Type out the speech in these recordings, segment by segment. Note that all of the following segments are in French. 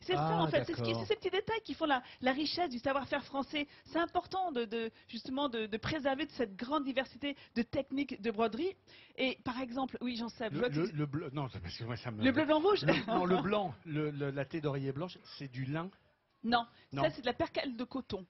C'est ça en fait, c'est ces petits détails qui font la richesse du savoir-faire français. C'est important justement de préserver toute cette grande diversité de techniques de broderie. Et par exemple, oui Jean-Seb, le bleu, non, parce que moi ça me... Le bleu, blanc, rouge. Non, le blanc, la thé d'oreiller blanche, c'est du lin. Non, ça c'est de la percale de coton.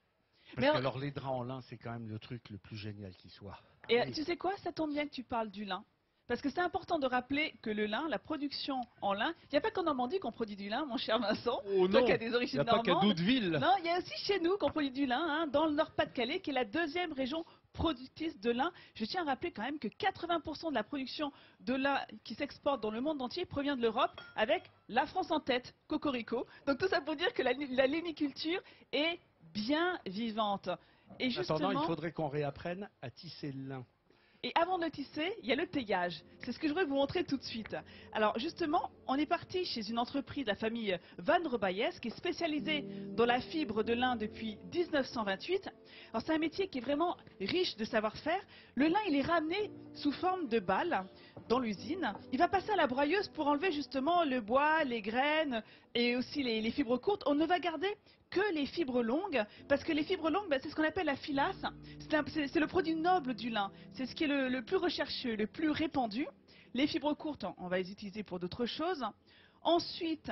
Parce que alors les draps en lin, c'est quand même le truc le plus génial qui soit. Et oui. Tu sais quoi, ça tombe bien que tu parles du lin. Parce que c'est important de rappeler que le lin, la production en lin, il n'y a pas qu'en Normandie qu'on produit du lin, mon cher Vincent. Oh toi non, qui as des origines normandes. Il n'y a pas qu'à Doudeville. Non, il y a aussi chez nous qu'on produit du lin, hein, dans le Nord-Pas-de-Calais, qui est la deuxième région productrice de lin. Je tiens à rappeler quand même que 80% de la production de lin qui s'exporte dans le monde entier provient de l'Europe, avec la France en tête, cocorico. Donc tout ça pour dire que la liniculture est bien vivante. Et justement, attendant, il faudrait qu'on réapprenne à tisser le lin. Et avant de le tisser, il y a le teillage. C'est ce que je voudrais vous montrer tout de suite. Alors justement, on est parti chez une entreprise de la famille Van Rebaillès qui est spécialisée dans la fibre de lin depuis 1928. Alors c'est un métier qui est vraiment riche de savoir-faire. Le lin, il est ramené sous forme de balles dans l'usine. Il va passer à la broyeuse pour enlever justement le bois, les graines et aussi les fibres courtes. On ne va garder que les fibres longues, parce que les fibres longues, c'est ce qu'on appelle la filasse. C'est le produit noble du lin. C'est ce qui est le plus recherché, le plus répandu. Les fibres courtes, on va les utiliser pour d'autres choses. Ensuite,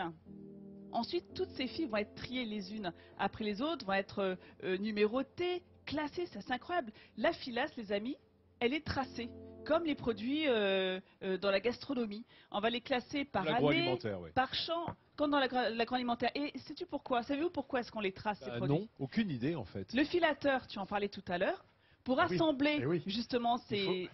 toutes ces fibres vont être triées les unes après les autres, vont être numérotées, classées. C'est incroyable. La filasse, les amis, elle est tracée, comme les produits dans la gastronomie. On va les classer par année, par champ, comme dans l'agroalimentaire. Et sais-tu pourquoi? Savez-vous pourquoi est-ce qu'on les trace, ces produits? Non, aucune idée en fait. Le filateur, tu en parlais tout à l'heure, pour assembler justement ces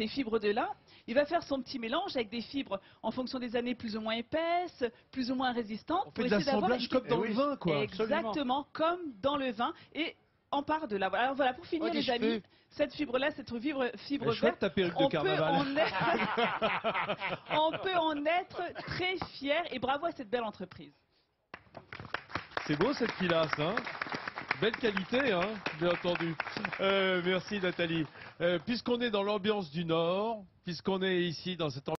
fibres de lin, il va faire son petit mélange avec des fibres en fonction des années plus ou moins épaisses, plus ou moins résistantes. On fait de l'assemblage comme dans le vin, quoi. Exactement, comme dans le vin. Et on part de là. Alors voilà, pour finir les amis, cette fibre-là, cette fibre verte, on peut en être très fier et bravo à cette belle entreprise. C'est beau cette filasse, hein? Belle qualité, hein, bien entendu. Merci Nathalie. Puisqu'on est dans l'ambiance du Nord, puisqu'on est ici dans cette